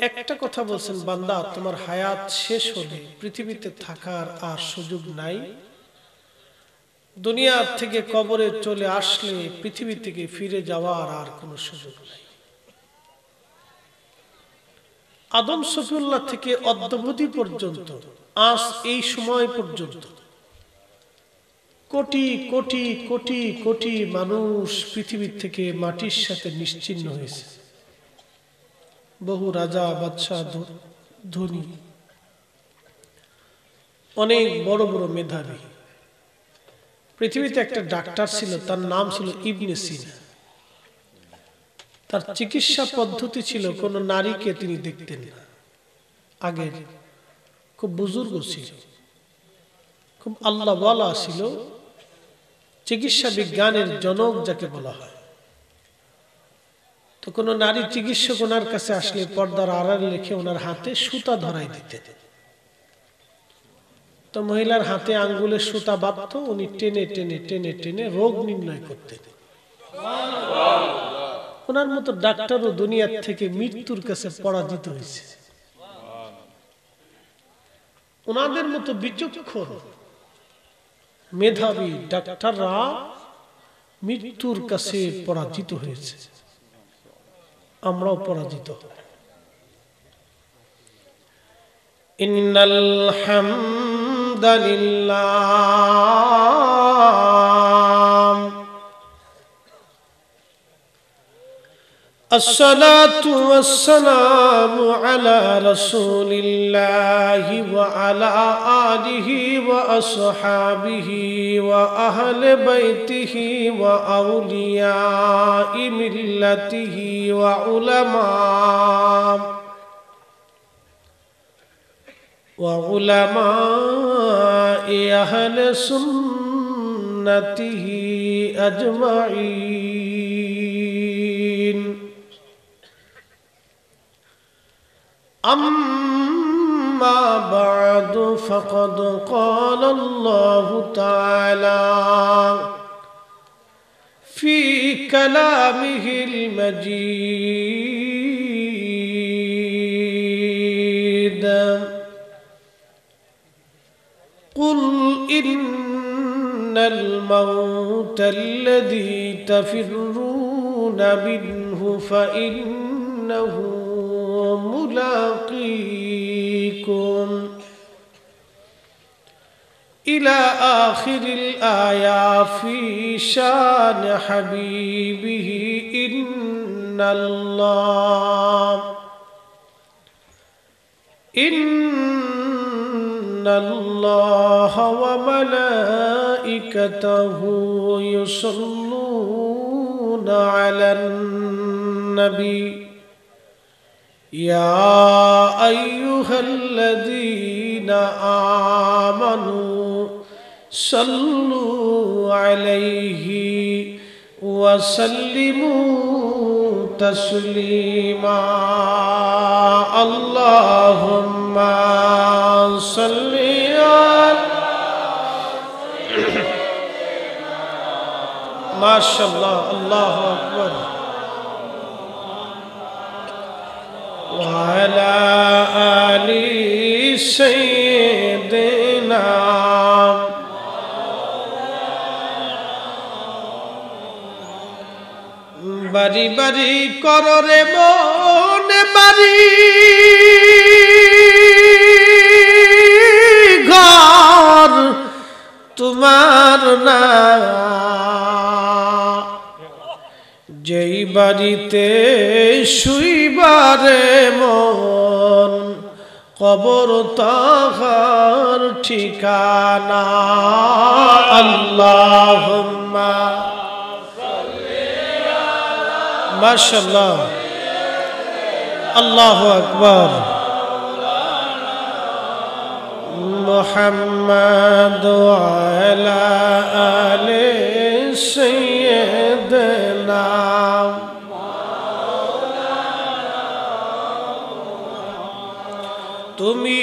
একটা কথা বলছেন, বান্দা তোমার হায়াত শেষ হলে পৃথিবীতে থাকার আর সুযোগ নাই, দুনিয়া থেকে কবরে চলে আসলে পৃথিবী থেকে ফিরে যাওয়ার আর কোনো সুযোগ নাই। আদম সফিউল্লাহ থেকে অদ্যাবধি পর্যন্ত আজ এই সময় পর্যন্ত কোটি কোটি কোটি কোটি মানুষ পৃথিবী থেকে মাটির সাথে নিশ্চিহ্ন হয়েছে। বহু রাজা বাদশাহ ধনী, অনেক বড় বড় মেধাবী। পৃথিবীতে একটা ডাক্তার ছিল, তার নাম ছিল ইবনে সিনা। তার চিকিৎসা পদ্ধতি ছিল কোন নারীকে তিনি দেখতেন না। আগের খুব বুজুর্গ ছিল, খুব আল্লাহওয়ালা ছিল, চিকিৎসা বিজ্ঞানের জনক যাকে বলা হয়। তো কোন নারী চিকিৎসক ওনার কাছে আসলে পর্দার আড়াল রেখে ওনার হাতে সুতা ধরাই দিতেন। তো মহিলার হাতে আঙ্গুলের সুতা বাঁধত, উনি টেনে টেনে টেনে টেনে রোগ নির্ণয় করতেন। ওনার মতো ডাক্তারও দুনিয়ার থেকে মৃত্যুর কাছে পরাজিত হয়েছে। ওনাদের মতো বিচক্ষণ মেধাবী ডাক্তাররা মৃত্যুর কাছে পরাজিত হয়েছে, আমরাও পরাজিত। ইন্নাল হামদালিল্লাহ, الصلاة والسلام على رسول الله وعلى آله وأصحابه وأهل بيته وأولياء ملته وعلماء أهل سنته أجمعين. أما بعد فقد قال الله تعالى في كلامه المجيد: قل إن الموت الذي تفرون منه فإنه ملاقيكم إلى آخر الآية في شان حبيبه. إن الله وملائكته يصلون على النبي يا أيها الذين آمنوا صلوا عليه وسلموا تسليما. اللهم صل على ما شاء الله، الله أكبر. وعلى آل سيدنا বাড়ি বাড়ি কররে মনে বাড়ি ঘর তোমার না, যেই বাড়িতে শুইবারে মন কবর তাহার ঠিকানা। আল্লাহুম্মা মাশাআল্লাহ, আল্লাহু আকবার। মুহাম্মাদ আলা আলি সাইয়্যিদিনা। তুমি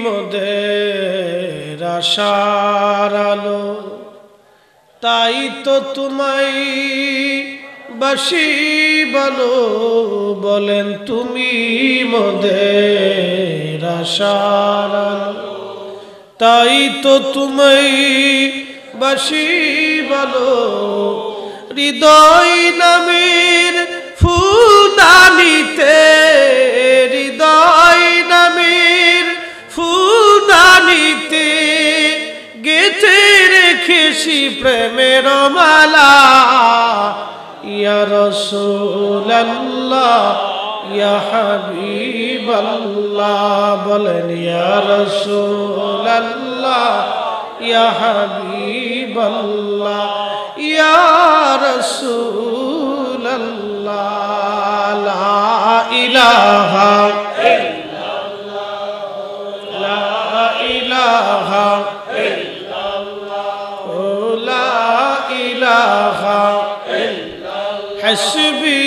মোদের আশার আলো, তাই তো তোমায় বাসি বলো বলেন তুমি মোদের আশার আলো তাই তো তুমি বাসি বলো হৃদয় নামের ফুলদানিতে হৃদয় নামের ফুলদানিতে গেঁথে রেখেছি প্রেমের মালা ইয়া রাসূলুল্লাহ ইয়া হাবিবাল্লাহ বলেন ইয়া রাসূলুল্লাহ ইয়া হাবিবাল্লাহ ইয়া রাসূলুল্লাহ লা ইলাহা ইল্লাল্লাহ লা ইলাহা ইল্লাল্লাহ লা ইলাহা ইল্লাল্লাহ হাসবি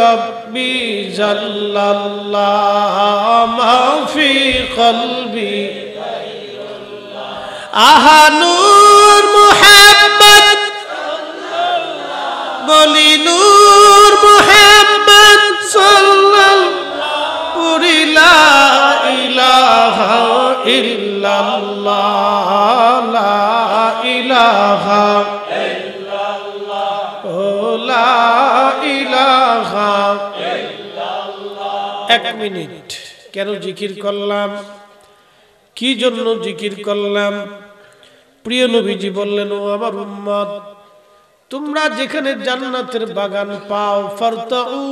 রব্বি জাল্লাল্লাহ মা ফি কলবি আহা নূর মুহাম্মদ বলি নূর মুহাম্মদ সাল্লাল্লাহু লা ইলাহা ইল্লাল্লাহ লা ইলাহা ইল্লাল্লাহ লা ইলাহা ইল্লাল্লাহ। 1 মিনিট কেন জিকির করলাম, কি জন্য জিকির করলাম? প্রিয় নবীজি বললেন, ও আমার উম্মত, তোমরা যেখানে জান্নাতের বাগান পাও ফারতাউ,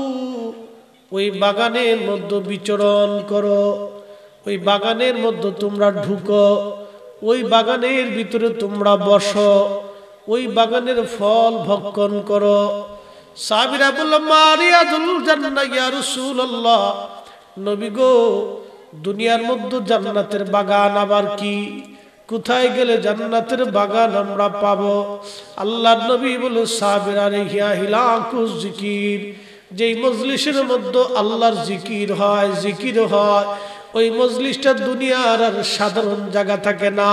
ওই বাগানের মধ্যে বিচরণ করো, ওই বাগানের মধ্যে তোমরা ঢুকো, ওই বাগানের ভিতরে তোমরা বসো, ওই বাগানের ফল ভক্ষণ করো। সাহাবীরা বলল, মারিয়াদুল জান্নাহ ইয়া রাসূলুল্লাহ, নবী গো, দুনিয়ার মধ্যে জান্নাতের বাগান আবার কি? কোথায় গেলে জান্নাতের বাগান আমরা পাবো? আল্লাহর নবী বলে, সাবিরা রিহিয়া হিলাকুজ জিকির, যেই মজলিসের মধ্যে আল্লাহর জিকির হয়, জিকির হয়, ওই মজলিসটা দুনিয়ার আর সাধারণ জায়গা থাকে না,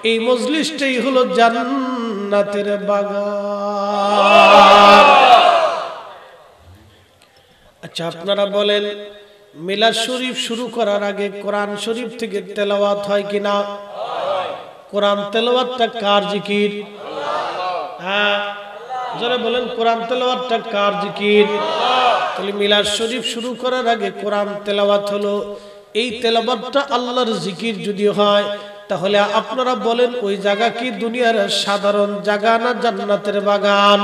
এই মজলিসটাই হলো জান্নাতের বাগান। আচ্ছা, আপনারা বলেন, মিলাদ শরীফ শুরু করার আগে কোরআন শরীফ থেকে তেলাওয়াত হয় কিনা? কোরআন তেলাওয়াতটা কার জিকির? হ্যাঁ, যারা বলেন কোরআন তেলাওয়াতটা কার জিকির? তাহলে মিলাদ শরীফ শুরু করার আগে কোরআন তেলাওয়াত হলো, এই তেলাওয়াতটা আল্লাহর জিকির যদি হয়, তাহলে আপনারা বলেন ওই জায়গা কি দুনিয়ার সাধারণ জায়গা না জান্নাতের বাগান?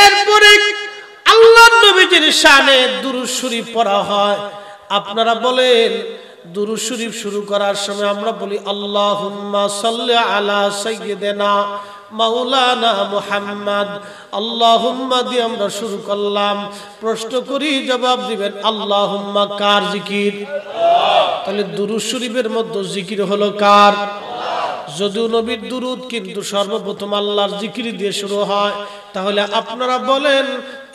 এরপরে আল্লাহর নবীজির শানে দুরূদ শরীফ পড়া হয়। আপনারা বলেন দুরূদ শরীফ শুরু করার সময় আমরা বলি আল্লাহুম্মা সাল্লি আলা সাইয়্যিদিনা মাওলানা মুহাম্মদ, আল্লাহুম্মা দিয়ে আমরা শুরু করলাম। প্রশ্ন করি, জবাব দিবেন আল্লাহুম্মা কার জিকির? তাহলে দুরূদ শরীফের মধ্যে জিকির হলো কার? যদিও নবীর দুরূদ কিন্তু সর্বপ্রথম আল্লাহর জিকির দিয়ে শুরু হয়, তাহলে আপনারা বলেন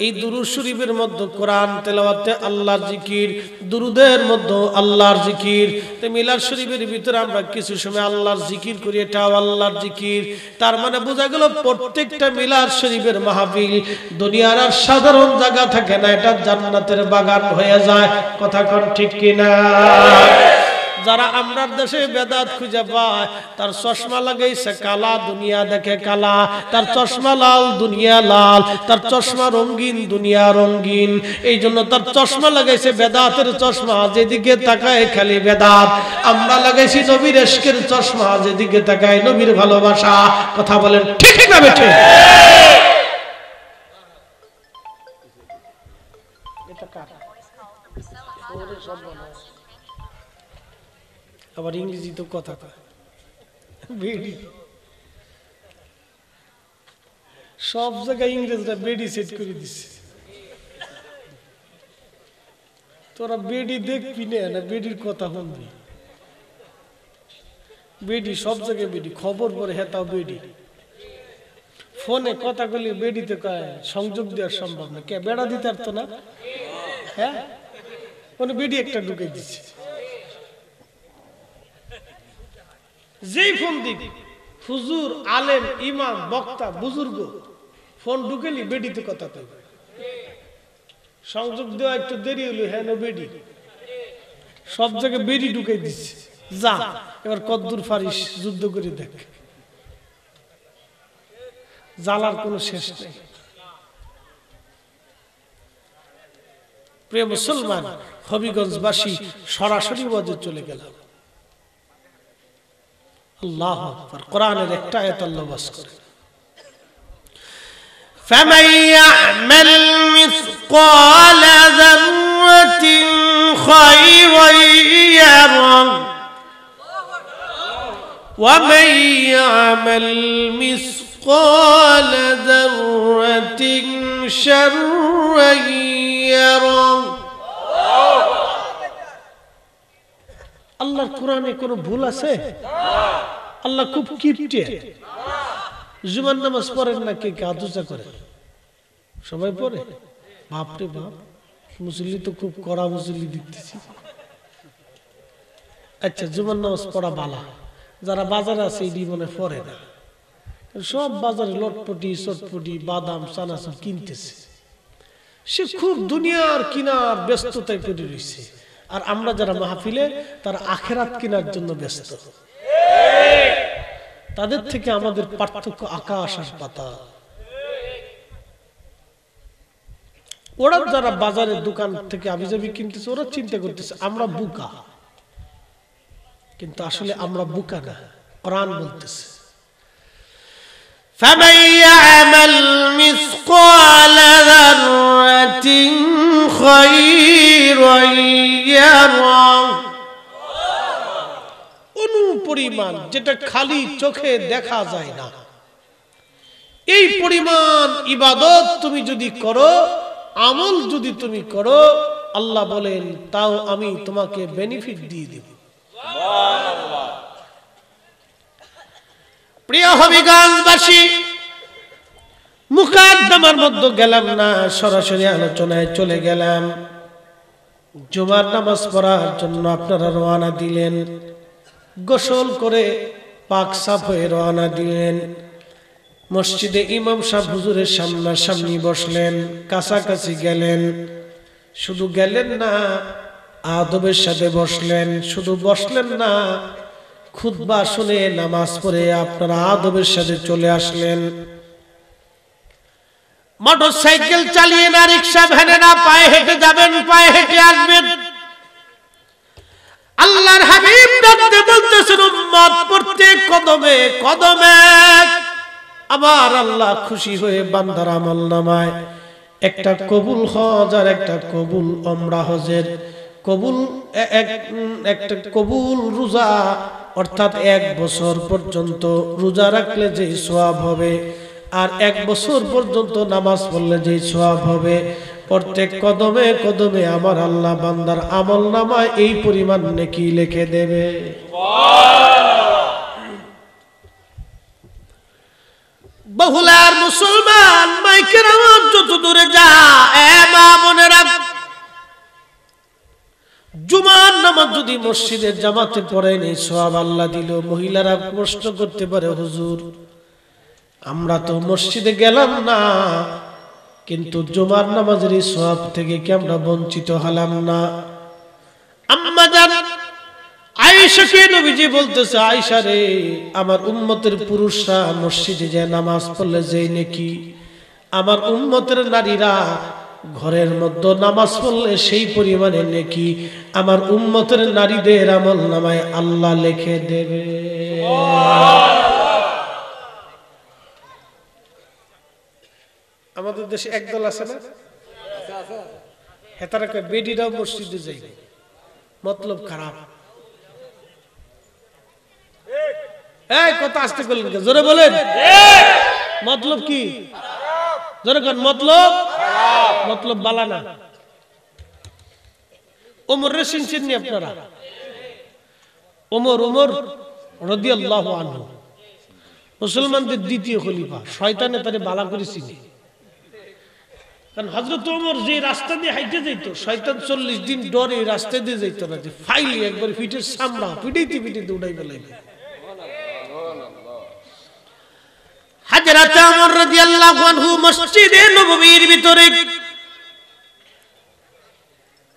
এই দুরূদ শরীফের মধ্যে কোরআন তেলাওয়াতে আল্লাহর জিকির, দুরূদের মধ্যে আল্লাহর জিকির। তো মিলাদ শরীফের ভিতরে আমরা কিছু সময় আল্লাহর জিকির করি, এটাও আল্লাহর জিকির। তার মানে বোঝা গেল প্রত্যেকটা মিলাদ শরীফের মাহফিল দুনিয়ার আর সাধারণ জায়গা থাকে না, এটা জান্নাতের বাগান হয়ে যায়। কথা কোন ঠিক কিনা? যারা আমরার দেশে বেদাত খুঁজে পায়, তার চশমা লাগাইছে কালা, দুনিয়া দেখে কালা, তার চশমা লাল, দুনিয়া লাল, তার চশমা রঙিন, দুনিয়া রঙিন। এই জন্য তার চশমা লাগাইছে বেদাতের চশমা, যেদিকে তাকায় খালি বেদাত। আমরা লাগাইছি নবীর ইশকের চশমা, যেদিকে তাকায় নবীর ভালোবাসা। কথা বলেন ঠিক না বেঠিক? আবার ইংরেজি তো কথা কয়, বেডি সব জায়গায় ইংরেজরা বেডি সেট করে দিচ্ছে। তোরা বেডি দেখবি না, বেডির কথা শুনবি। বেডি সব জায়গায়, বেডি খবর পরে হেতাও বেডি। ফোনে কথা বলি বেডিতে কয় সংযোগ দেওয়ার সম্ভব না, কে বেড়া দিতে পারতো না? হ্যাঁ, মানে বেডি একটা ঢুকে দিচ্ছে। যেই ফোন দিক হুজুর, আলেম, ইমাম, বক্তা, বুজুর্গ, ফোন ঢুকেলি বেডিতে কথা কইবে, সংযোগ দেওয়া একটু দেরি হলো, হ্যাঁ বেডি, সব জায়গায় বেডি ঢুকাই দিচ্ছে, যা এবার কদ্দুর ফারিস যুদ্ধ করে দেখ, জ্বালার কোনো শেষ নেই। প্রিয় মুসলমান, হবিগঞ্জবাসী সরাসরি ওয়াজে চলে গেলাম। আল্লাহু আকবার। কোরআনের একটা আয়াত আল্লাহ বাস করে, فمن يعمل مثقال ذرة خيرا يره ومن يعمل مثقال ذرة شرا يره। আল্লাহর কোরআনে কোনো ভুল আছে? আল্লাহ খুব কিপটে। জুমার নামাজ পড়েন না কে? আদুচা করে সবাই পড়ে। বাপরে বাপ, মুসল্লি তো খুব কড়া মুসল্লি দেখতেছি। আচ্ছা, জুমার নামাজ পড়া বালা, যারা বাজারে আছে এটি মনে পড়ে না। সব বাজারে লটপটি চটপটি বাদাম চানাচুর কিনতেছে, সে খুব দুনিয়ার কিনার ব্যস্ততায় করে রয়েছে। আর আমরা যারা মাহফিলে, তারা আখেরাত কেনার জন্য ব্যস্ত। তাদের থেকে আমাদের পার্থক্য আকাশ আর পাতাল। ওরা যারা বাজারের দোকান থেকে আবিজাবি কিনতেছে, ওরা চিন্তা করতেছে আমরা বুকা, কিন্তু আসলে আমরা বুকা না। কোরআন বলতেছে, فمن يعمل مثقال ذرة خيرا يره। অনুপরিমাণ, যেটা খালি চোখে দেখা যায় না, এই পরিমাণ ইবাদত তুমি যদি করো, আমল যদি তুমি করো, আল্লাহ বলেন তাও আমি তোমাকে বেনিফিট দিয়ে দেব। প্রিয় হবিগঞ্জবাসী, মুকাদ্দমার মধ্যে গেলাম না, সরাসরি আলোচনায় চলে গেলাম। জুমার নামাজ পড়ার জন্য আপনারা রওনা দিলেন, গোসল করে পাক সাফ হয়ে রওনা দিলেন। মসজিদে ইমাম সাহেব হুজুরের সামনাসামনি বসলেন, কাছাকাছি গেলেন। শুধু গেলেন না, আদবের সাথে বসলেন। শুধু বসলেন না, খুতবা শুনে নামাজ পড়ে আপনারা আদবের সাথে চলে আসলেন। মোটরসাইকেল চালিয়ে না, রিক্সা ভ্যানে না, পায়ে হেঁটে যাবেন, পায়ে হেঁটে আসবেন। আল্লাহর হাবিব ডাকতে বলতেছেন, উম্মত প্রত্যেক কদমে কদমে আমার আল্লাহ খুশি হয়ে বান্দার আমল নামায় একটা কবুল হজ আর একটা কবুল ওমরা হজের কবুল, একটা কবুল রোজা, অর্থাৎ 1 বছর পর্যন্ত রোজা রাখলে যে সওয়াব হবে, আর 1 বছর পর্যন্ত নামাজ পড়লে যে সওয়াব হবে, প্রত্যেক কদমে কদমে আমার আল্লাহ বান্দার আমল নামায় এই পরিমাণ নেকি লিখে দেবে। বহুলার মুসলমান, মাইকের আওয়াজ যত দূরে যা, এ মা বোনেরা, জুমার নামাজ যদি মসজিদের জামাতে পড়েন এই সওয়াব আল্লাহ দিল। মহিলারা প্রশ্ন করতে পারে, হুজুর আমরা তো মসজিদে গেলাম না, কিন্তু জুমার নামাজের এই সওয়াব থেকে কি আমরা বঞ্চিত হলাম না? আম্মা জান আয়েশাকে নবীজি বলতেছে, আয়েশা রে, আমার উম্মতের পুরুষরা মসজিদে যায় নামাজ পড়লে যেই নেকি, আমার উম্মতের নারীরা ঘরের মধ্যে নামাজ পড়লে সেই পরিমাণে নেকি আমার উম্মতের নারীদের আমল নামায় আল্লাহ লিখে দেবে। আমাদের দেশে একদল আছে না, হেতারা কয় বেডিরাও মসজিদে যাইবে, মতলব খারাপ। এই কথা আসতে বলেন, জোরে বলেন, মতলব কি? জোরে কোন মতলব? মতলব বালা না। ওমর রেসিন চিনি আপনারা? ওমর রাদিয়াল্লাহু আনহু মুসলমানদের দ্বিতীয় খলিফা। শয়তানে তারে বালা করে চিনি, কারণ হযরত ওমর যে রাস্তা দিয়ে হাইটে যাইত, শয়তান 40 দিন ডরে এই রাস্তা দিয়ে যাইত না, যে ফাইলি একবার পিঠের সামরা পিটাইতে উড়াই ফেলাইবে। হযরত হযরত ওমর রাদিয়াল্লাহু আনহু মসজিদে নববীর ভিতরে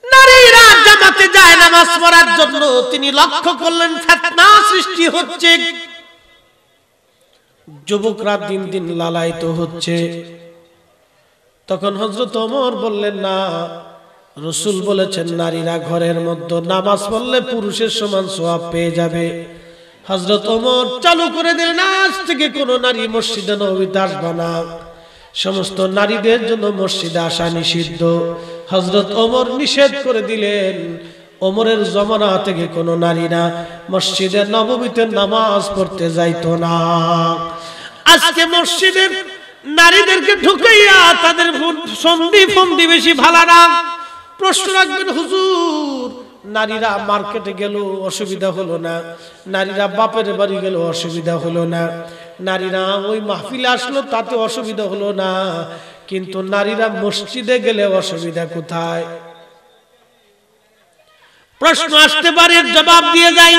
নারীরা জামাতে যায় নামাজ পড়ার জন্য। তিনি লক্ষ্য করলেন ফিতনা সৃষ্টি হচ্ছে, যুবকরা দিন দিন লালায়িত হচ্ছে। তখন হযরত ওমর বললেন, না, রাসূল বলেছেন নারীরা ঘরের মধ্যে নামাজ পড়লে পুরুষের সমান সওয়াব পেয়ে যাবে। হযরত ওমর চালু করে দিলেন, আজ থেকে কোন নারী মসজিদে নববীতে আসবে না, সমস্ত নারীদের জন্য মসজিদে আসা নিষিদ্ধ। হযরত ওমর নিষেধ করে দিলেন, ওমরের জমানা থেকে কোন নারীরা মসজিদে নববীতে নামাজ পড়তে যাইতো না। আজকে মসজিদের নারীদেরকে ঢুকাইয়া তাদের সন্ধি ফন্দি বেশি ভালো না। প্রশ্ন রাখবেন, হুজুর নারীরা মার্কেটে গেল অসুবিধা হলো না, নারীরা বাপের বাড়ি গেল অসুবিধা হলো না, নারীরা ওই মাহফিলে আসলো তাতে অসুবিধা হলো না, কিন্তু নারীরা মসজিদে গেলে অসুবিধা কোথায়? প্রশ্ন আসতে পারে, জবাব দিয়ে যাই।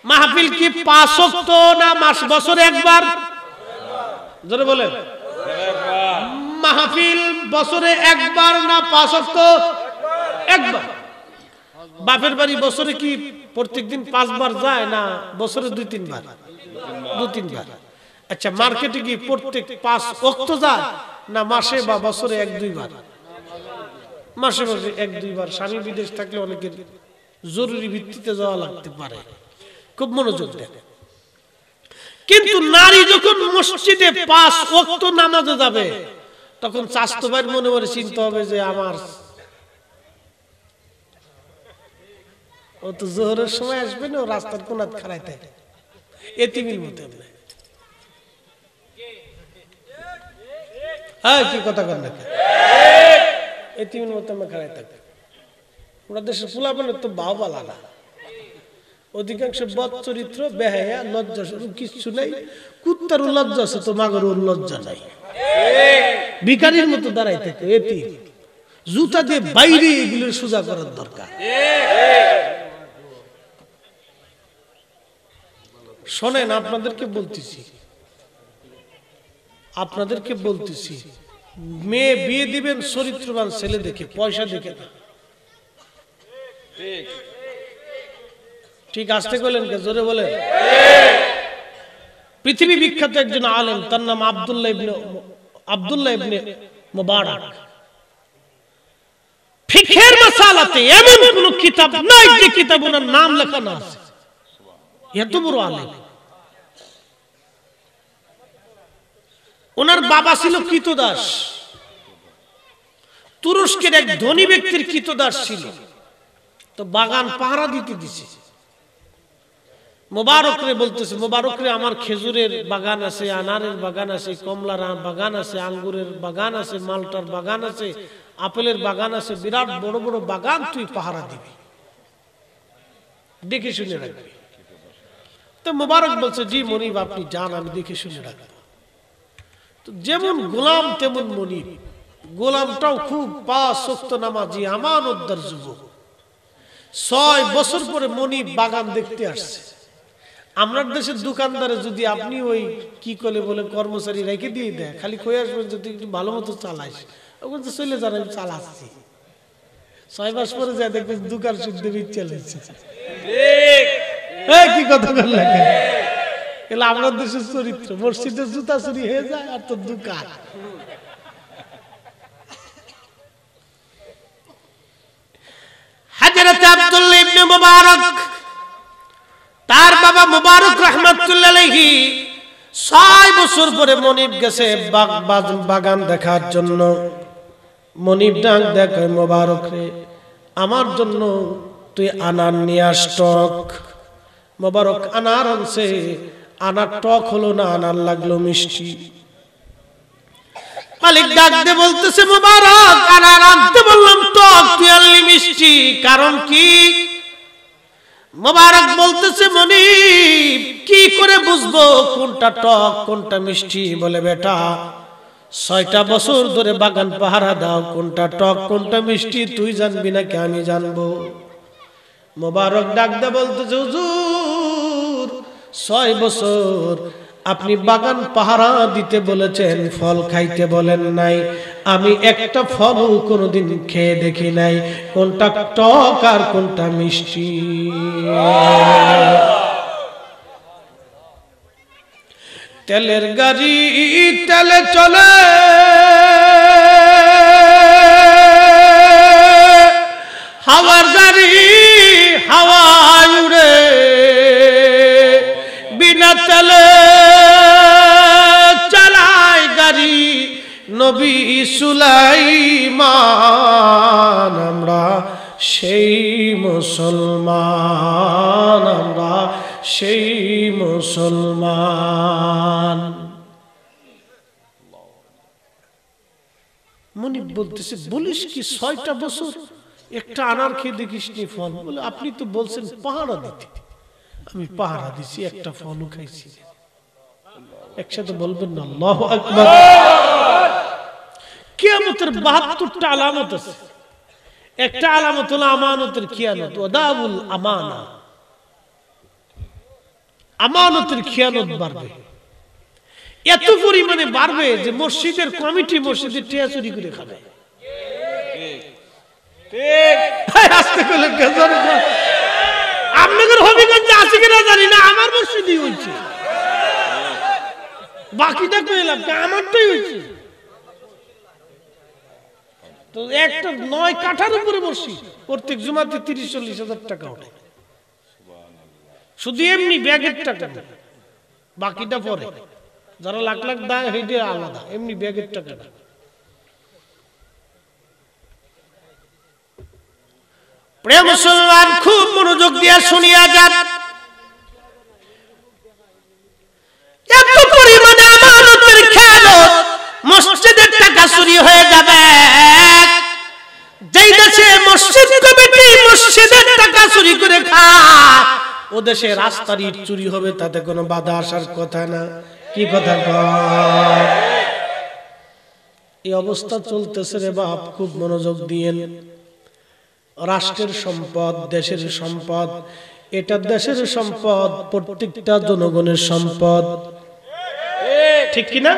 মাহফিল কি 5 ওয়াক্ত না মাস বছরে একবার? জোরে বলেন। মাহফিল বছরে একবার না 5 ওয়াক্ত একবার? বাপের বাড়ি বছরে কি প্রত্যেকদিন 5 বার যায় না বছরে 2-3 বার? 2-3 বার। আচ্ছা, মার্কেটে কি প্রত্যেক 5 ওয়াক্ত যায় না মাসে বা বছরে 1-2 বার? মাসে মাসে 1-2 বার। স্বামী বিদেশ থাকলে অনেকের জরুরি ভিত্তিতে যাওয়া লাগতে পারে, খুব মনোযোগ দেন। কিন্তু নারী যখন মসজিদে 5 ওয়াক্ত নামাজে যাবে, তখন স্বাস্থ্য ভাইয়ের মনে মনে চিন্তা হবে যে আমার ও তো জোহরের সময় আসবে না, ও রাস্তার কোনাত খাড়াইতে এতিমের মতো। হ্যাঁ, কি কথা কন না, এতিমের মতো আমরা খাড়াই থাকতে। আমরা দেশের পোলাপানের তো বাও বালা না, অধিকাংশ বদ চরিত্র, বেহায়া, লজ্জা কিচ্ছু নাই। কুত্তার লজ্জা আছে তো মাগর লজ্জা নাই, ভিখারির মতো দাঁড়াই থাকে। এতিম জুতা দিয়ে বাইরে এগুলো সোজা করার দরকার। শোনেন, আপনাদেরকে বলতেছি, মেয়ে বিয়ে দিবেন চরিত্রবান ছেলে দেখে, পয়সা দেখে না। ঠিক আসতে বলেন, জোরে বলেন। পৃথিবী বিখ্যাত একজন আলেম, তার নাম আব্দুল্লাহ ইবনে মুবারক। ফিকহের মাসালাতে এমন কোন কিতাব নাই যে কিতাব ওনার নাম লেখা না আছে। এত বড় আলেম। ওনার বাবা ছিল কৃতদাস, তুরস্কের এক ধনী ব্যক্তির কৃতদাস ছিল। তো বাগান পাহারা দিতে দিছে। মোবারক রে বলতেছে, মোবারক রে, আমার খেজুরের বাগান আছে, আনারের বাগান আছে, কমলার বাগান আছে, আঙ্গুরের বাগান আছে, মালটার বাগান আছে, আপেলের বাগান আছে, বিরাট বড় বড় বাগান, তুই পাহারা দিবি, দেখে শুনে রাখবি। তো মোবারক বলছে, জি মনিব, আপনি যান, আমি দেখে শুনে রাখবো। তো যেমন গোলাম তেমন মনিব। গোলামটাও খুব 5 ওয়াক্ত নামাজি, আমানতদার যুবক। 6 বছর পরে মনিব বাগান দেখতে আসছে। আমরা দেশের দোকানদারে যদি আপনি ওই কি করে বলে কর্মচারী রেখে দিয়ে দেয়, খালি কয়ে আসবেন যদি একটু ভালো মতো চালাইস, ওখান তো চলে যান, আমি চালাচ্ছি। 6 মাস পরে যায় দেখবেন দোকান শুদ্ধ চালাচ্ছে। কি কথা বললেন? এগুলো আপনার দেশের চরিত্র। মসজিদের জুতা চুরি হয়ে যায় আর তোর দোকান। হযরত আব্দুল্লাহ ইবনে মুবারক, তার বাবা মুবারক রাহমাতুল্লাহ আলাইহি 6 বছর পরে মনিব গেছে বাগান দেখার জন্য। মনিব ডাক দেখে, মুবারক রে, আমার জন্য তুই আনার নিয়ে আস, টক। মুবারক আনার আনছে, আনার টক হলো না, আনার লাগলো মিষ্টি। মালিক ডাক দিয়ে বলতেছে, মুবারক, আনার আনতে বললাম টক, তুই আনলি মিষ্টি, কারণ কি? মুবারক বলতেছে, মনিব, কি করে বুঝবো কোনটা টক কোনটা মিষ্টি? বলে, বেটা, 6টা বছর ধরে বাগান পাহারা দাও, কোনটা টক কোনটা মিষ্টি তুই জানবি নাকি আমি জানবো? মুবারক ডাক দিয়ে বলতেছে, হুজুর, 6 বছর আপনি বাগান পাহারা দিতে বলেছেন, ফল খাইতে বলেন নাই। আমি একটা ফলও কোনোদিন খেয়ে দেখি নাই, কোনটা টক আর কোনটা মিষ্টি। তেলের গাড়ি তেলে চলে, হাওয়ার গাড়ি হাওয়ায় উড়ে, বিনা তেলে চালায় গাড়ি নবী সুলাইমান। আমরা সেই মুসলমান, আমরা সেই মুসলমান। মনিব বলতেছে, বলিস কি 6টা বছর একটা আনার খেয়ে দেখিস নি ফল? বলে আপনি তো বলছেন পাহারা দিতে, আমি পাহারা দিছি, একটা ফলও খাইছি। একসাথে বলবেন না আল্লাহু আকবার। কিয়ামতের 72টা আলামত আছে। একটা আলামত হলো আমানতের খিয়ানত, ওয়াদাউল আমানা। আমানতের খিয়ানত বাড়বে, এত পরিমাণে বাড়বে যে মসজিদের কমিটি মসজিদের টিয়া চুরি করে খাবে। আপনাদের হবিগঞ্জে আছে কিনা জানি না, আমার মসজিদই হয়েছে, বাকিটা কইলাম আমারটাই হয়েছে। তো একটা 9 কাঠার উপরে মসজিদ, প্রত্যেক জুমাতে 30-40 হাজার টাকা ওঠে, শুধু এমনি ব্যাগের টাকা, বাকিটা পরে। যারা লাখ লাখ দেয় সেইটা আলাদা, এমনি ব্যাগের টাকা। প্রিয় মুসলমান, খুব মনোযোগ দিয়ে শুনিয়া যান। এত পরিমাণে আমানতের খেয়ানত, মসজিদের টাকা চুরি হয়ে যাবে। যেই দেশে মসজিদ কমিটি মসজিদের টাকা চুরি করে খায়, ও দেশে রাস্তার ইট চুরি হবে, তাতে কোনো বাধা আসার কথা না। কি কথা কয়? এই অবস্থা চলতেছে রে বাপ, খুব মনোযোগ দিয়েন। রাষ্ট্রের সম্পদ, দেশের সম্পদ, এটা দেশের সম্পদ, প্রত্যেকটা জনগণের সম্পদ, ঠিক কিনা?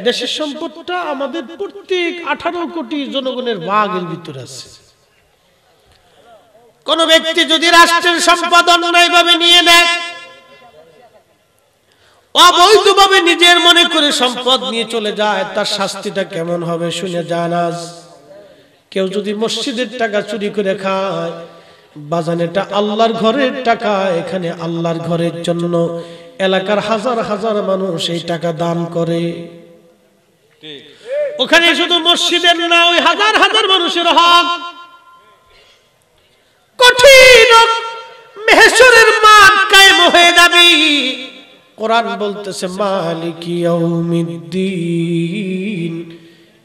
দেশের সম্পদটা আমাদের প্রত্যেক 18 কোটি জনগণের ভাগের ভিতরে আছে। কোন ব্যক্তি যদি রাষ্ট্রের সম্পদ অন্যায়ভাবে নিয়ে নেয়, অবৈধভাবে নিজের মনে করে সম্পদ নিয়ে চলে যায়, তার শাস্তিটা কেমন হবে শুনে যান আজ। কেউ যদি মসজিদের টাকা চুরি করে খায়, বাজান এটা আল্লাহর ঘরের টাকা, এখানে আল্লাহর ঘরের জন্য এলাকার হাজার হাজার মানুষ এই টাকা দান করে। ওখানে শুধু মসজিদের না, ওই হাজার হাজার মানুষের হক। কঠিন মেহশরের মাঠ কায়েম হয়ে যাবে। কোরআন বলতেছে মালিকি ইয়াউমিদ্দিন,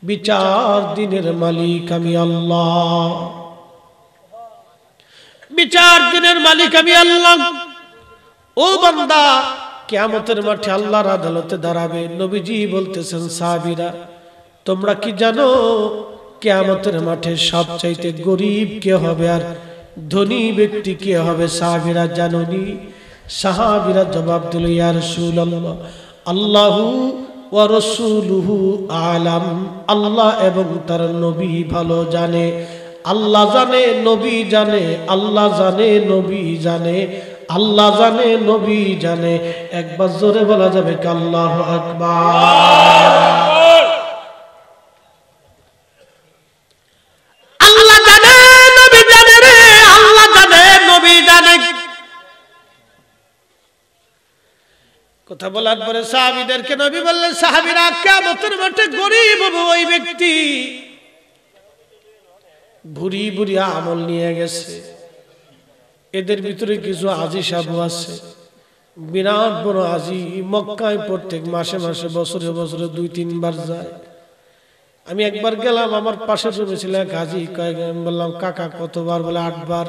বিচার দিনের মালিক আমি আল্লাহ, বিচার দিনের মালিক আমি আল্লাহ। ও বান্দা, কিয়ামতের মাঠে আল্লাহর আদালতে দাঁড়াবে। নবীজি বলতেছেন, সাহাবীরা তোমরা কি জানো কিয়ামতের মাঠে সবচাইতে গরিব কে হবে আর ধনী ব্যক্তি কে হবে? সাহাবীরা জানোনি? সাহাবীরা জবাব দিল, ইয়া রাসূলুল্লাহ, আল্লাহু ওয়া রাসূলুহু আলাম, আল্লাহ এবং তার নবী ভালো জানে। আল্লাহ জানে, নবী জানে, আল্লাহ জানে, নবী জানে, আল্লাহ জানে, নবী জানে। একবার জোরে বলা যাবে কি আল্লাহু আকবার? আল্লাহ জানে, নবী জানে রে, আল্লাহ জানে, নবী জানে। কথা বলার পরে সাহাবীদেরকে নবী বললেন, সাহাবীরা কিয়ামতের মাঠে গরিব হবে ওই ব্যক্তি ভুরি ভুরি আমল নিয়ে গেছে। এদের ভিতরে কিছু আজি সাধু আছে, বিরাট বড় আজি, মক্কায় প্রত্যেক মাসে মাসে বছরে বছরে 2-3 বার যায়। আমি একবার গেলাম, আমার পাশে জমেছিল এক হাজি, বললাম কাকা কতবার? বলে 8 বার।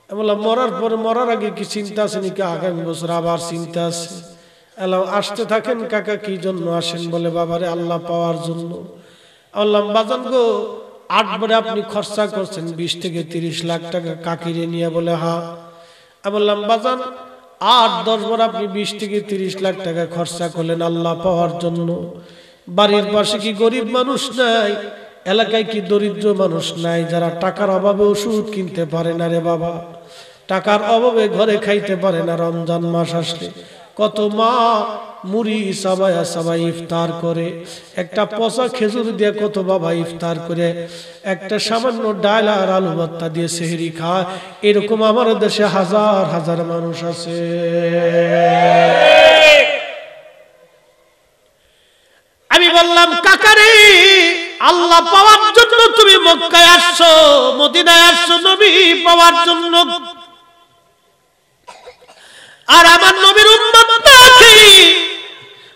আমি বললাম মরার পরে, মরার আগে কি চিন্তা আছে নাকি আগামী বছর আবার চিন্তা আছে? এলাম আসতে থাকেন কাকা, কি জন্য আসেন? বলে বাবারে আল্লাহ পাওয়ার জন্য। বললাম বাজান গো, 8 বারে আপনি খরচা করছেন 20 থেকে 30 লাখ টাকা কাকিরে নিয়ে? বলে হ্যাঁ। আমি বললাম বাজান, 8-10 বার আপনি 20 থেকে 30 লাখ টাকা খরচা করলেন আল্লাহ পাওয়ার জন্য, বাড়ির পাশে কি গরিব মানুষ নাই? এলাকায় কি দরিদ্র মানুষ নাই যারা টাকার অভাবে ওষুধ কিনতে পারে না রে বাবা? টাকার অভাবে ঘরে খাইতে পারে না। রমজান মাস আসলে কত মা মুড়ি সাবায়া সাবাই ইফতার করে, একটা পচা খেজুর দিয়ে কত বাবা ইফতার করে, একটা সামান্য ডাল আর আলু ভর্তা দিয়ে সেহরি খায়। এরকম আমার দেশে হাজার হাজার মানুষ আছে। আমি বললাম কাকারে, আল্লাহ পাওয়ার জন্য তুমি মক্কায় আসছো, মদিনায় আসছো নবী পাওয়ার জন্য, আর আমার নবীর উম্মত আছে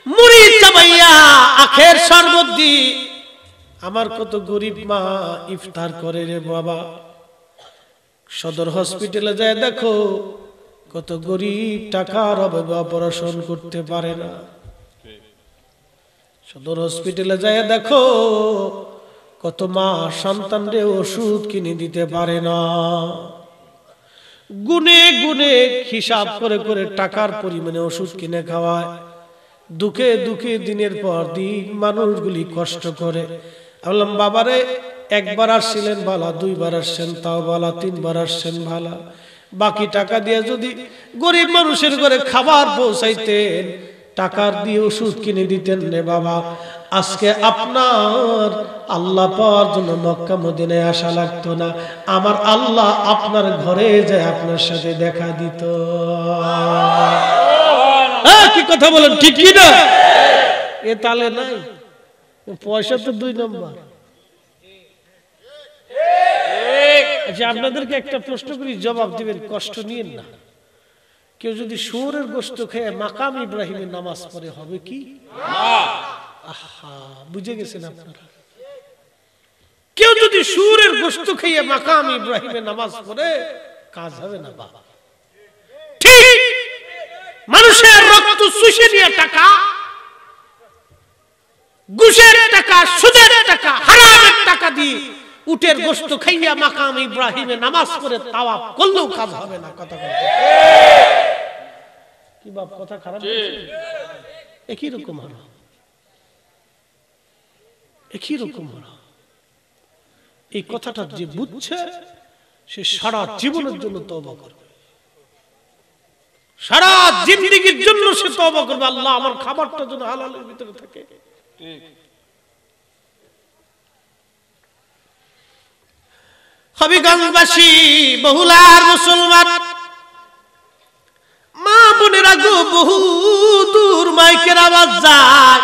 মুড়ি চাবাইয়া আখের শরবত দি আমার কত গরিব মা ইফতার করে রে বাবা। সদর হসপিটালে যায় দেখো কত গরিব টাকার অভাবে অপারেশন করতে পারে না। সদর হসপিটালে যায় দেখো কত মা সন্তানরে ওষুধ কিনে দিতে পারে না। গুনে গুনে হিসাব করে করে টাকার পরিমাণে ওষুধ কিনে খাওয়ায়। দুঃখে দুঃখে দিনের পর দিন মানুষগুলি কষ্ট করে। বললাম বাবারে, একবার আসছিলেন ভালা, 2 বার আসছেন তাও ভালা, 3 বার আসছেন ভালা, বাকি টাকা দিয়ে যদি গরিব মানুষের ঘরে খাবার পৌঁছাইতেন, টাকার দিয়ে ওষুধ কিনে দিতেন রে বাবা, আজকে আপনার আল্লাহ পাওয়ার জন্য মক্কা মদিনায় আসা লাগতো না। আমার আল্লাহ আপনার ঘরে যায় আপনার সাথে দেখা দিত। কি কথা বলেন, ঠিক কি না? এ তালে নাই, পয়সা তো 2 নম্বর। আচ্ছা, আপনাদেরকে একটা প্রশ্ন করি, জবাব দিবেন, কষ্ট নিয়েন না। কেউ যদি শুয়োরের গোশত খেয়ে মাকাম ইব্রাহিমের নামাজ পড়ে হবে কি? আহা, বুঝে গেছেন আপনারা? কেউ যদি শুয়োরের গোশত খেয়ে মাকাম ইব্রাহিমের নামাজ পড়ে কাজ হবে না বাবা। ঠিক মানুষের রক্ত চুষে নিয়ে টাকা, ঘুষের টাকা, সুদের টাকা, হারামের টাকা দিয়ে উটের গোশত খাইয়া মাকাম ইব্রাহিমে নামাজ পড়ে তাওয়াফ করলেও কাজ হবে না। কথা বলতে কি বাপ, কথা খারাপ? একই রকম হলো, একই রকম হলো। এই কথাটা যে বুঝছে সে সারা জীবনের জন্য তওবা করবে, সারা জিন্দেগীর জন্য সে তওবা করবে। আল্লাহ আমার খাবারটা যেন হালালের ভিতরে থাকে। হবিগঞ্জবাসী, বহুলার মুসলমান মা বোনেরা গো, বহু দূর মাইকের আওয়াজ যায়।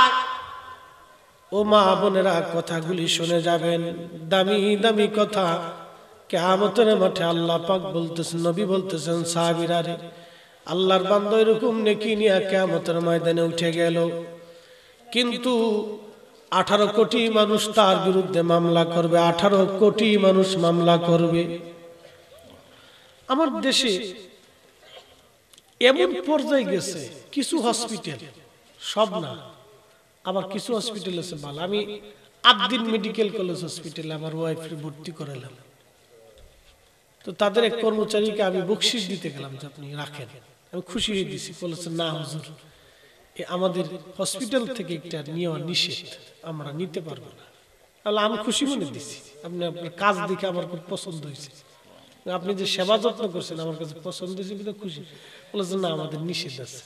ও মা বোনেরা, কথাগুলি শুনে যাবেন, দামি দামি কথা। কিয়ামতের মাঠে আল্লাহ পাক বলতেছেন, নবী বলতেছেন, সাহাবীরা রে, আল্লাহর বান্দা এরকম নেকি নিয়ে কিয়ামতের ময়দানে উঠে গেল, কিন্তু 18 কোটি মানুষ তার বিরুদ্ধে মামলা করবে। 18 কোটি মানুষ মামলা করবে। আমার দেশে এমন পর্যায়ে গেছে, কিছু হসপিটাল, সব না, আবার কিছু হসপিটাল আছে ভালো। আমি আবদিন মেডিকেল কলেজ হসপিটালে আমার ওয়াইফকে ভর্তি করালাম, তো তাদের এক কর্মচারীকে আমি বকশিশ দিতে গেলাম যে আপনি রাখেন। আমি খুশি হয়ে দিছি, বলেছেন না হুজুর, আমাদের হসপিটাল থেকে একটা নেওয়া নিষেধ, আমরা নিতে পারবো না। তাহলে আমি খুশি মনে দিছি, আপনি আপনার কাজ দেখে আমার খুব পছন্দ হয়েছে, আপনি যে সেবা যত্ন করছেন আমার কাছে পছন্দ হয়েছে, কিন্তু খুশি। বলেছেন না, আমাদের নিষেধ আছে,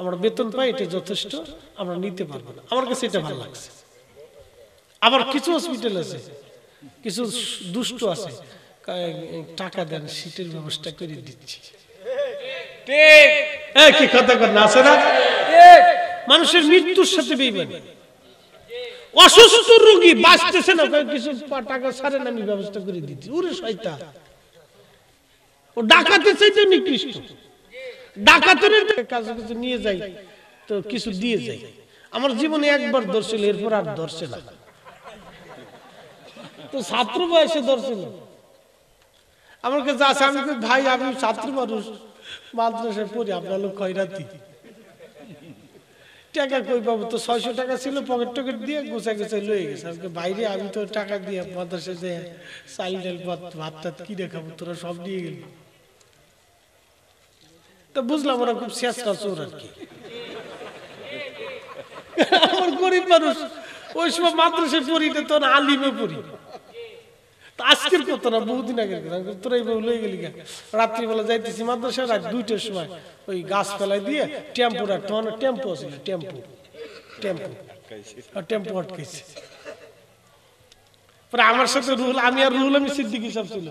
আমরা বেতন পাই, এটা যথেষ্ট, আমরা নিতে পারবো না। আমার কাছে এটা ভালো লাগছে। আবার কিছু হসপিটাল আছে, কিছু দুষ্ট আছে, টাকা দেন, সিটের ব্যবস্থা করে দিচ্ছি। কি কথা আছে না? মানুষের মৃত্যুর সাথে বেইমানি। অসুস্থ রোগী বাঁচতেছে না, কিছু টাকা ছাড়েন, আমি ব্যবস্থা করে দিচ্ছি। ওরে শয়তান, ও ডাকাতের চাইতে নিকৃষ্ট। ডাকাতের কাছে কিছু নিয়ে যাই তো কিছু দিয়ে যাই। আমার জীবনে একবার ধরছিল, এরপর আর ধরছে না। তো ছাত্র বয়সে ধরছিল, আমার কাছে আছে। আমি ভাই, আমি ছাত্র মানুষ, মাদ্রাসায় পড়ি, আপনার লোক খয়রাতি, টাকা কই পাবো? তো 600 টাকা ছিল, পকেট টকেট দিয়ে গোছা গোছাই লয়ে গেছে। আমাকে বাইরে, আমি তো টাকা দিয়ে মাদ্রাসায় যে চাল ডাল ভাত টাত কি দেখাবো, তোরা সব নিয়ে গেল। তো বুঝলাম ওরা খুব শেষরা চোর আর কি। আমার গরিব মানুষ ওই সময় মাদ্রাসায় পড়ি না, তখন আলিমে পড়ি। আজকের কথা না, বহুদিন আগের কথা। তোরা এইভাবে লয়ে গেলি কেন? রাত্রিবেলা যাইতেছি মাদ্রাসা, রাত 2টার সময় ওই গাছ ফেলাই দিয়ে টেম্পো রাখ, তখন টেম্পো ছিল, টেম্পো আটকাইছে। পরে আমার সাথে রুহুল, আমি আর রুহুল আমি সিদ্দিকী সাহেব ছিল।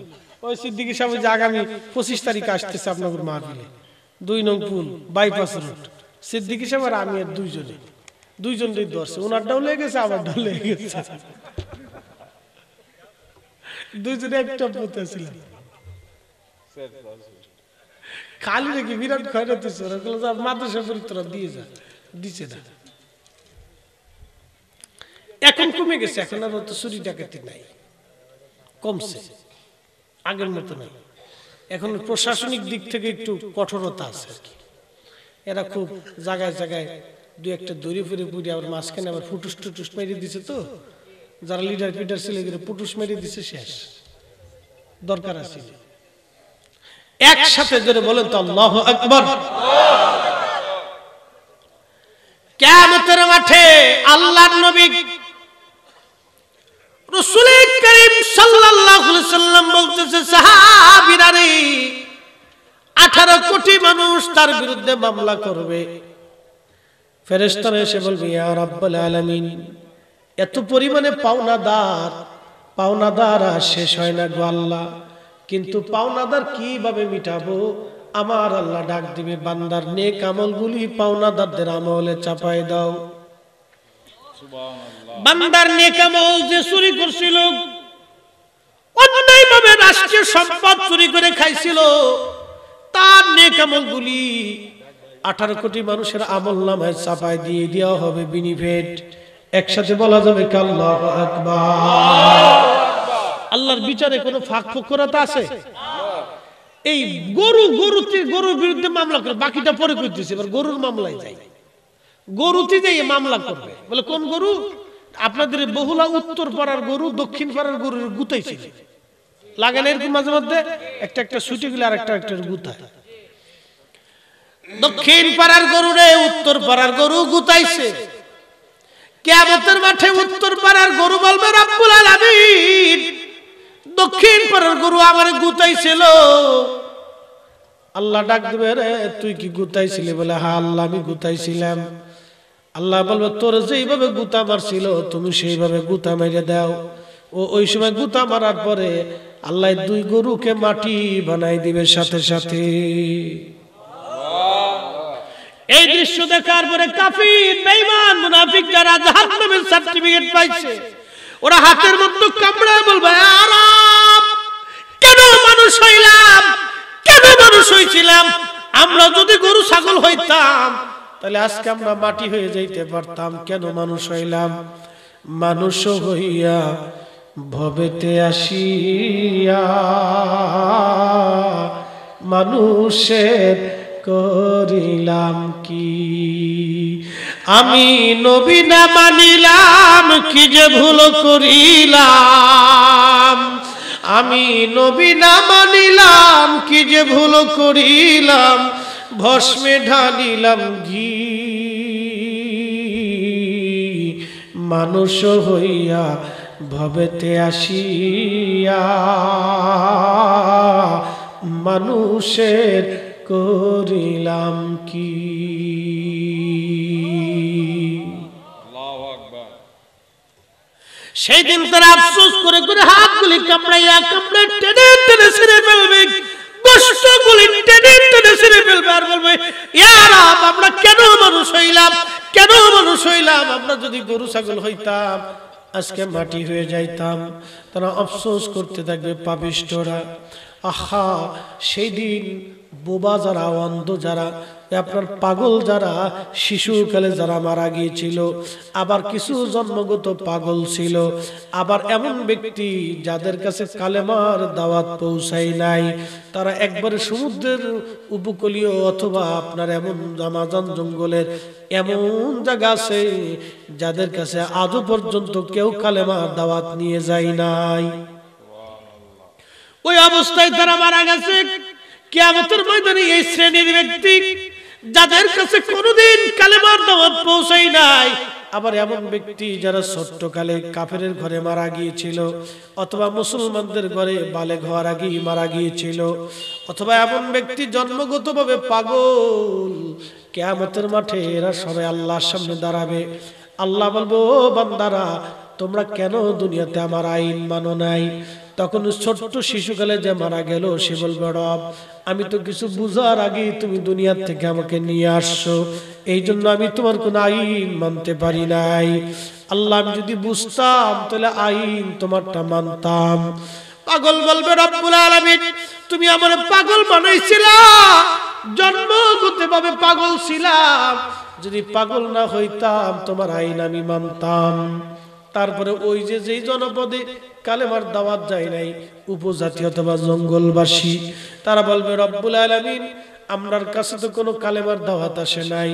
ওই সিদ্দিকী সাহেব যে আগামী 25 তারিখে আসতেছে আপনাদের মাহফিলে, 2 নং পুল বাইপাস রোড, সিদ্দিকী সাহেব আর আমি আর দুইজনই ধরছে। ওনার ডাউ লেগে গেছে, আমার ডাউ লেগে গেছে, দুইজনে একটা পুঁতে ছিল। খালি রেখে বিরাট খয়রাত হচ্ছে। ওরা বলল যে মাদ্রাসা পরিত্রা দিয়ে যা, দিছে না। এখন কমে গেছে, এখন আর অত চুরি ডাকাতি নাই, কমছে, আগের মতো নাই। এখন প্রশাসনিক দিক থেকে একটু কঠোরতা আছে আর কি। এরা খুব জায়গায় জায়গায় 2-1টা দড়ি ফিরে পুড়ে আবার মাঝখানে আবার ফুটুস টুটুস মেরে দিছে। তো যারা লিডার ফিডার ছিল পুটুস মেরে দিছে, শেষ। দরকার আছে একসাথে জোরে বলেন তো আল্লাহু আকবার। কিয়ামতের মাঠে আল্লাহর নবী রাসূল করিম সাল্লাল্লাহু আলাইহি সাল্লাম বলতেছে, সাহাবীরা রে, 18 কোটি মানুষ তার বিরুদ্ধে মামলা করবে। ফেরেশতারা এসে বলবে, ইয়া রাব্বুল আলামিন, এত পরিমাণে পাওনাদার আর শেষ হয় না গো আল্লাহ, কিন্তু পাওনাদার কিভাবে মিটাবো? আমার আল্লাহ ডাক দিবে, বান্দার নেক আমলগুলি পাওনাদারদের আমলে চাপায় দাও। বান্দার নেক আমল যে চুরি করছিল, অন্যায়ভাবে রাষ্ট্রীয় সম্পদ চুরি করে খাইছিল, তার নেক আমলগুলি 18 কোটি মানুষের আমলনামায় চাপায় দিয়ে দেওয়া হবে বেনিফিট। একসাথে বলা যাবে আল্লাহু আকবার। আল্লাহর বিচারে কোনো ফাঁক ফোকরতা আছে? এই গরুর বিরুদ্ধে মামলা করে, বাকিটা পরে করতেছে, এবার গরুর মামলায় যাই, গরুতে যাই মামলা করবে। বলে কোন গরু? আপনাদের বহুলা উত্তর পাড়ার গরু দক্ষিণ পাড়ার গরুর গুতাইছে, লাগে না এরকম মাঝে মধ্যে? একটা ছুটে গেলে আর একটা গুতায়। দক্ষিণ পাড়ার গরু রে উত্তর পাড়ার গরু গুতাইছে। কিয়ামতের মাঠে উত্তর পাড়ার গরু বলবে, রব্বুল আলামিন, দক্ষিণ পাড়ার গরু আমারে গুতাইছিল। আল্লাহ ডাক দিবে, রে তুই কি গুতাইছিলি? বলে, হ্যাঁ আল্লাহ আমি গুতাইছিলাম। আল্লাহ বলবে, তোর যেইভাবে গুতা মারছিল তুমি সেইভাবে গুতা মেরে দাও। ওই সময় গুতা মারার পরে আল্লাহ 2 গরুকে মাটি বানাই দিবে সাথে সাথে। এই দৃশ্য দেখার পরে কাফির, বেঈমান, মুনাফিক যারা জাহান্নামের সার্টিফিকেট পাইছে, ওরা হাতের মধ্যে কামড়ায় বলবে, আরাম, কেন মানুষ হইলাম, কেন মানুষ হইছিলাম? আমরা যদি গরু ছাগল হইতাম তাহলে আজকে আমরা মাটি হয়ে যাইতে পারতাম। কেন মানুষ হইলাম? মানুষ হইয়া ভবেতে আসিয়া মানুষের করিলাম কি? আমি নবী না মানিলাম, কি যে ভুল করিলাম। আমি নবী না মানিলাম, কি যে ভুল করিলাম। ভস্মে ঢালিলাম ঘি, মানুষ হইয়া ভবেতে আসিয়া মানুষের করিলাম কি? সেই দিন তারা আফসোস করে করে হাতগুলি কামড়াইয়া টেনে টেনে ছিঁড়ে ফেলবে, গোশতগুলি টেনে টেনে ছিঁড়ে ফেলবে আর বলবে, ইয়া রাব, আমরা কেন মানুষ হইলাম, কেন মানুষ হইলাম? আমরা যদি গরু ছাগল হইতাম আজকে মাটি হয়ে যাইতাম। তারা আফসোস করতে থাকবে পাপিষ্ঠরা। আহা, সেই দিন বোবা যারা, অন্ধ যারা, আপনার পাগল যারা, শিশুকালে যারা মারা গিয়েছিল, আবার কিছু জন্মগত পাগল ছিল, আবার এমন ব্যক্তি যাদের কাছে কালেমার দাওয়াত পৌঁছায় নাই, তারা একবারে সমুদ্রের উপকূলীয় অথবা আপনার এমন আমাজন জঙ্গলের এমন জায়গা আছে যাদের কাছে আজও পর্যন্ত কেউ কালেমার দাওয়াত নিয়ে যায় নাই। ওই অবস্থায় তারা মারা গেছে। কিয়ামতের ময়দানে এই শ্রেণীর ব্যক্তি যাদের কাছে কোনোদিন কালেমার দাওয়াত পৌঁছায় নাই, আবার এমন ব্যক্তি যারা ছোট্টকালে কাফেরের ঘরে মারা গিয়েছিল, অথবা মুসলমানদের ঘরে বালেগ হওয়ার আগেই মারা গিয়েছিল, অথবা এমন ব্যক্তি জন্মগতভাবে পাগল, কিয়ামতের মাঠে এরা সবাই আল্লাহর সামনে দাঁড়াবে। আল্লাহ বলবো, বান্দারা তোমরা কেন দুনিয়াতে আমার আইন মানো নাই? তখন ছোট্ট শিশুকালে যে মারা গেল সে বলবে, রব আমি তো কিছু বুঝার আগে তুমি দুনিয়ার থেকে আমাকে নিয়ে আসছো, এই জন্য আমি তোমার কোন আইন মানতে পারি নাই। আল্লাহ আমি যদি বুঝতাম তাহলে আইন তোমারটা মানতাম। পাগল বলবে, রব্বুল আলামিন তুমি আমার পাগল বানাইছিলা, জন্মগতভাবে পাগল ছিলাম, যদি পাগল না হইতাম তোমার আইন আমি মানতাম। তারপরে ওই যে যেই জনপদে কালেমার দাওয়াত যায় নাই, উপজাতি অথবা জঙ্গলবাসী, তারা বলবে, রব্বুল আলামিন আমরার কাছে তো কোনো কালেমার দাওয়াত আসে নাই,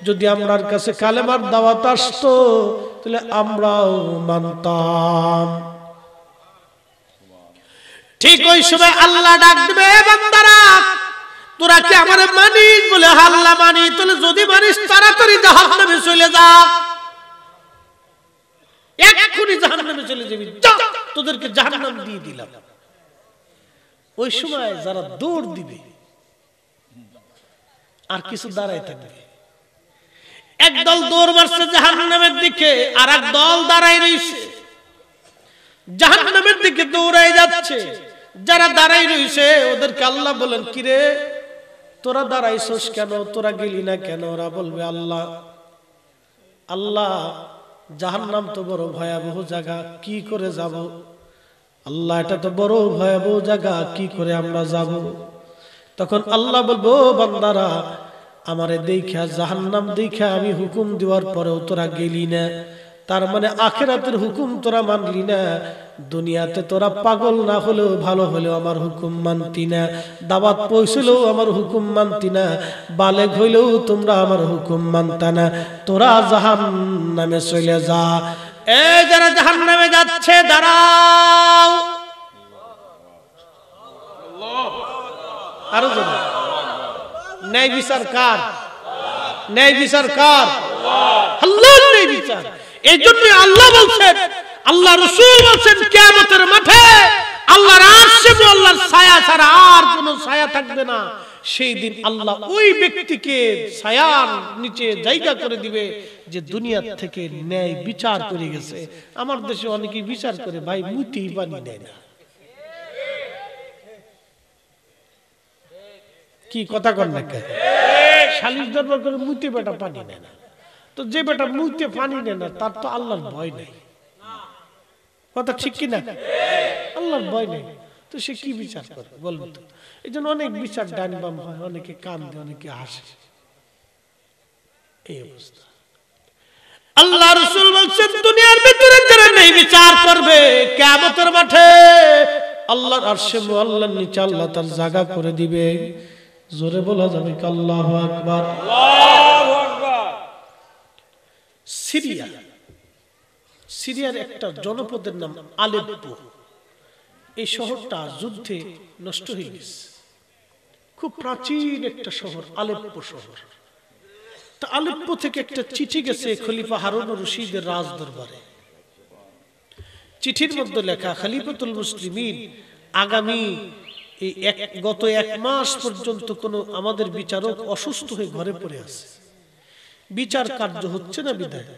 যদি আমরার কাছে কালেমার দাওয়াত আসতো তাহলে আমরাও মানতাম। ঠিক ওই সময় আল্লাহ ডাক দিবে, বান্দারা তোরা কি আমারে মানিস? বলে আল্লাহ মানি। তাহলে যদি মানিস তাড়াতাড়ি জাহান্নামে চলে যা, এক্ষুনি জাহান্নামে চলে যাবি, তোদেরকে জাহান্নাম দিয়ে দিলাম। ওই সময় যারা দৌড় দিবে আর কিছু দাঁড়ায় থাকবে, একদল দৌড় মারছে জাহান্নামের দিকে, আর এক দল দাঁড়ায় রইছে জাহান্নামের দিকে দৌড়ায় যাচ্ছে। যারা দাঁড়ায় রইছে ওদেরকে আল্লাহ বলেন, কিরে তোরা দাঁড়াইছস কেন, তোরা গেলি না কেন? ওরা বলবে, আল্লাহ আল্লাহ জাহান্নাম তো বড় ভয়াবহ জায়গা, কি করে যাব? আল্লাহ এটা তো বড় ভয়াবহ জায়গা, কি করে আমরা যাব? তখন আল্লাহ বলবো, বান্দারা আমারে দেখা, জাহান্নাম দেখা আমি হুকুম দেওয়ার পরেও তোরা গেলি না, তার মানে আখিরাতের হুকুম তোরা মানলি না। দুনিয়াতে তোরা পাগল না হলেও ভালো হলেও আমার হুকুম মানতি না, দাওয়াত পৌঁছলেও আমার হুকুম মানতি না, বালেগ হইলেও তোমরা আমার হুকুম মানতা না, তোরা জাহান্নামে চলে যা। এই যারা জাহান্নামে যাচ্ছে দাঁড়াও, আরো জোরে। ন্যায় বিচার কার? ন্যায় বিচার কার? আল্লাহর ন্যায় বিচার। এই জন্য আল্লাহ বলছেন, আল্লাহ রাসূল বলছেন, কিয়ামতের মাঠে আল্লাহর আরশে আল্লাহর ছায়া ছাড়া আর কোনো ছায়া থাকবে না। সেই দিন আল্লাহ ওই ব্যক্তিকে ছায়ার নিচে জায়গা করে দিবে যে দুনিয়া থেকে ন্যায় বিচার করে গেছে। আমার দেশে অনেকেই বিচার করে ভাই মুতেই পানি নেয় না। কি কথা কর না, শালিশ দরবার করে মুতে বেটা পানি নেয় না, তো যে বেটা মুতে পানি নেয় না তার তো আল্লাহর ভয় নেই। কথা ঠিক কিনা? আল্লাহর ভয় নেই, তো সে কি বিচার করে বলবো তো? এই জন্য অনেক বিচার ডান বাম হয়, অনেকে কান্দে, অনেকে হাসে, এই অবস্থা। আল্লাহ রাসূল বলছেন, দুনিয়ার ভিতরে যারা নেই বিচার করবে, কিয়ামতের মাঠে আল্লাহর আরশে মুআল্লার নিচে আল্লাহ তার জায়গা করে দিবে। জোরে বলা যাবে কি আল্লাহু আকবার? আল্লাহু আকবার। সিরিয়ার একটা জনপদের নাম আলেপ্পো। এই শহরটা যুদ্ধে নষ্ট হয়ে গেছে, খুব প্রাচীন একটা শহর আলেপ্পো শহর। তা আলেপ্পো থেকে একটা চিঠি গেছে খলিফা হারুন রশিদের রাজ দরবারে। চিঠির মধ্যে লেখা, খলিফাতুল মুসলিমিন আগামী গত 1 মাস পর্যন্ত কোনো আমাদের বিচারক অসুস্থ হয়ে ঘরে পড়ে আছে, বিচার কার্য হচ্ছে না, বিধায়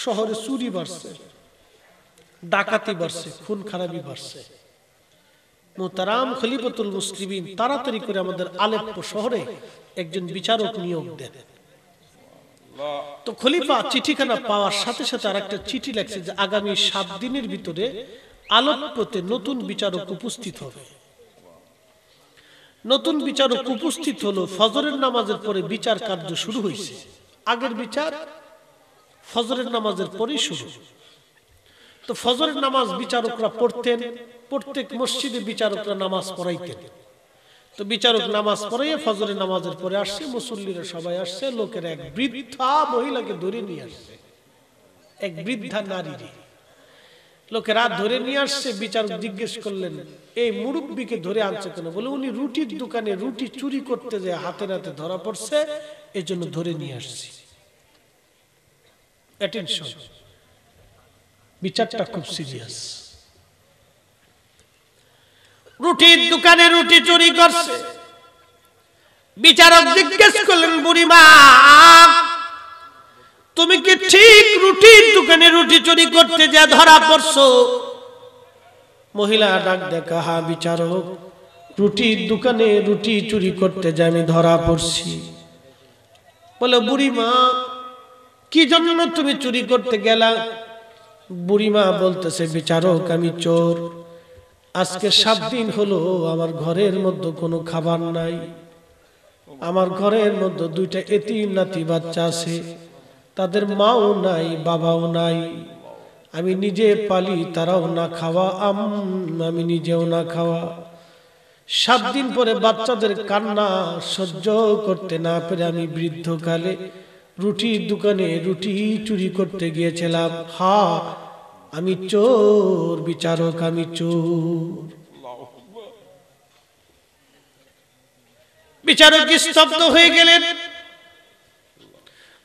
শহরে চুরি বাড়ছে, ডাকাতি বাড়ছে, খুন খারাপি বাড়ছে। মুহতারাম খলিফাতুল মুসলিমিন তাড়াতাড়ি করে আমাদের আলেপ্পো শহরে একজন বিচারক নিয়োগ দেন। তো খলিফা চিঠিখানা পাওয়ার সাথে সাথে আরেকটা চিঠি লেখছে যে আগামী 7 দিনের ভিতরে আলেপ্পোতে নতুন বিচারক উপস্থিত হবে। নতুন বিচারক উপস্থিত হলো, ফজরের নামাজের পরে বিচার কার্য শুরু হয়েছে। আগের বিচার ফজরের নামাজের পরেই শুরু। তো ফজরের নামাজ বিচারকরা পড়তেন, প্রত্যেক মসজিদে বিচারকরা নামাজ পড়াইতেন। তো বিচারক নামাজ পড়াইয়ে ফজরের নামাজের পরে আসছে, মুসল্লিরা সবাই আসছে, লোকের এক বৃদ্ধা মহিলাকে ধরে নিয়ে আসছে, এক বৃদ্ধা নারী লোকেরা ধরে নিয়ে আসছে, বিচারক জিজ্ঞেস করলেন এই মুরব্বীকে ধরে আনছে কেন? বলে উনি রুটির দোকানে রুটি চুরি করতে যায় হাতে নাতে ধরা পড়ছে, এই জন্য ধরে নিয়ে আসছি। অ্যাটেনশন, বিচারটা খুব সিরিয়াস। রুটির দোকানে রুটি চুরি করছে, বিচারক জিজ্ঞেস করলেন বুড়িমা তুমি কি ঠিক রুটির দোকানে রুটি চুরি করতে যা ধরা পড়ছো? মহিলা ডাক দেখা, হ্যাঁ বিচারক, রুটির দোকানে রুটি চুরি করতে যা আমি ধরা পড়ছি। বলে বুড়িমা কি জন্য তুমি চুরি করতে গেলা? বুড়িমা বলতেছে বিচারক আমি চোর, আজকে 7 দিন হলো আমার ঘরের মধ্যে কোনো খাবার নাই, আমার ঘরের মধ্যে 2টা এতিম নাতি বাচ্চা আছে, তাদের মাও নাই বাবাও নাই, আমি নিজে পালি, তারাও না খাওয়া, আমি নিজেও না খাওয়া। 7 দিন পরে বাচ্চাদের কান্না সহ্য করতে না পেরে আমি বৃদ্ধকালে রুটির দোকানে রুটি চুরি করতে গিয়েছিলাম। হ্যাঁ আমি চোর বিচারক, আমি চোর। বিচারক স্তব্ধ হয়ে গেলেন,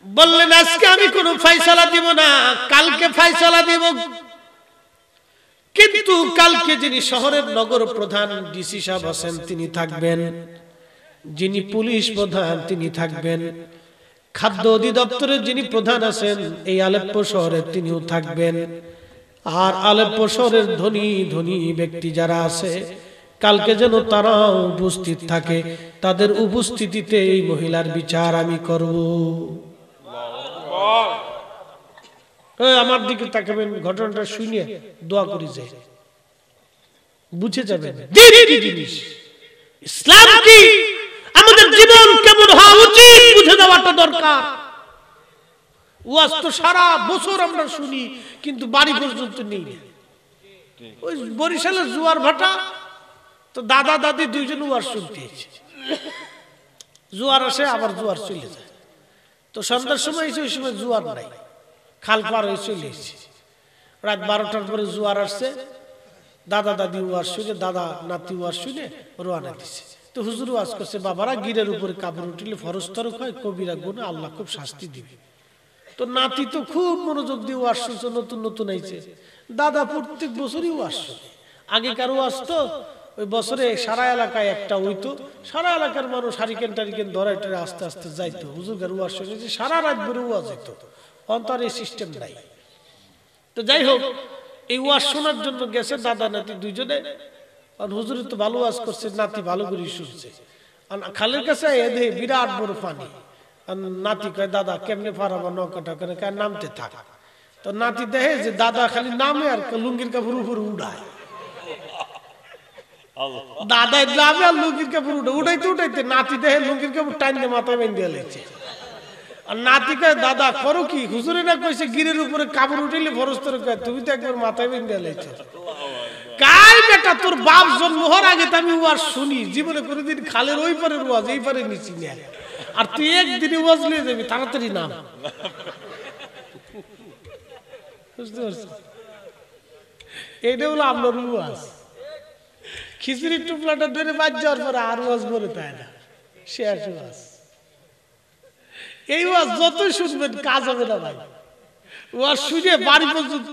বললেন আজকে আমি কোনো ফয়সালা দিব না, কালকে ফয়সালা দিব। কিন্তু কালকে যিনি শহরের নগর প্রধান ডিসি সাহেব আছেন তিনি থাকবেন, যিনি পুলিশ প্রধান তিনি থাকবেন, খাদ্য অধিদপ্তরের যিনি প্রধান আছেন এই আলেপ্পো শহরে তিনিও থাকবেন, আর আলেপ্পো শহরের ধনী ধনী ব্যক্তি যারা আছে কালকে যেন তারাও উপস্থিত থাকে, তাদের উপস্থিতিতে এই মহিলার বিচার আমি করব। আমার দিকে তাকাবেন, ঘটনাটা শুনে দোয়া করি যায়, বুঝে যাবেন জিনিস ইসলাম কি, আমাদের জীবন কেমন হওয়া উচিত বুঝে যাওয়াটা দরকার। ওয়াজ তো সারা বছর আমরা শুনি কিন্তু বাড়ি পর্যন্ত নেই। ওই বরিশালের জুয়ার ভাটা তো দাদা দাদি দুইজন ওয়াজ শুনতে, জুয়ার আসে আবার জুয়ার চলে যায়, তো সন্ধ্যার সময় এসে ওই সময় জুয়ার নাই, খাল পার হয়ে চলে এসেছে। রাত 12টার পরে জুয়ার আসছে, দাদা দাদি ওয়াজ শুনে, দাদা নাতি ওয়াজ শুনে রোয়ানা দিচ্ছে। তো হুজুর ওয়াজ করছে বাবারা গিরের উপরে কাপড় উঠলে ফরজ তরক হয়, কবিরা গুণে আল্লাহ খুব শাস্তি দিবে। তো নাতি তো খুব মনোযোগ দিয়ে ওয়াজ শুনছে, নতুন নতুন আইছে। দাদা প্রত্যেক বছরই ওয়াজ শুনে, আগেকার ওয়াজ তো ওই বছরে সারা এলাকায় একটা হইতো, সারা এলাকার মানুষ হারিকেন টারিকেন ধরে টরে আস্তে আস্তে যাইতো, হুজুরের ওয়াজ শুনেছে সারা রাত ভরে ওয়াজ হইতো, অন্তর এই সিস্টেম নাই। তো যাই হোক এই ওয়াজ শোনার জন্য গেছে দাদা নাতি দুইজনে, আর হুজুর তো ভালো ওয়াজ করছে, নাতি ভালো করে শুনছে। আর খালের কাছে এদে বিরাট বড় পানি, আর নাতি কয় দাদা কেমনে পারাবো নৌকাটা করে, কার নামতে থাক। তো নাতি দেখে যে দাদা খালি নামে আর লুঙ্গির কাপড় উপরে উড়ায়, দাদা নামে আর লুঙ্গির কাপড় উঠাইতে উঠাইতে নাতি দেখে লুঙ্গির কাপড় টাইনে মাথায় বেঁধে লেগেছে। আর নাতি কয় দাদা করো কি, হুজুরে না কইছে গিরের উপরে কাপড় উঠাইলে ফরজ তরক হয়, তুমি তো একবার মাথায় বেঁধে লেগেছ। কাই বেটা তোর বাপ জন্ম হওয়ার আগে তো আমি ওয়াজ শুনি, জীবনে কোনোদিন খালের ওই পারে ওয়াজ এই পারে নিচ্ছি না, আর তুই একদিনই ওয়াজ নিয়ে যাবি, তাড়াতাড়ি নাম। বুঝতে পারছি, এইটা হলো আপনার ওয়াজ। খিচুড়ির টুকলাটা ধরে বাজ যাওয়ার পরে আর ওয়াজ বলে তাই না, শেষ ওয়াজ। এই ওয়াজ যতই শুনবেন কাজ হবে না ভাই, ওয়াজ শুনে বাড়ি পর্যন্ত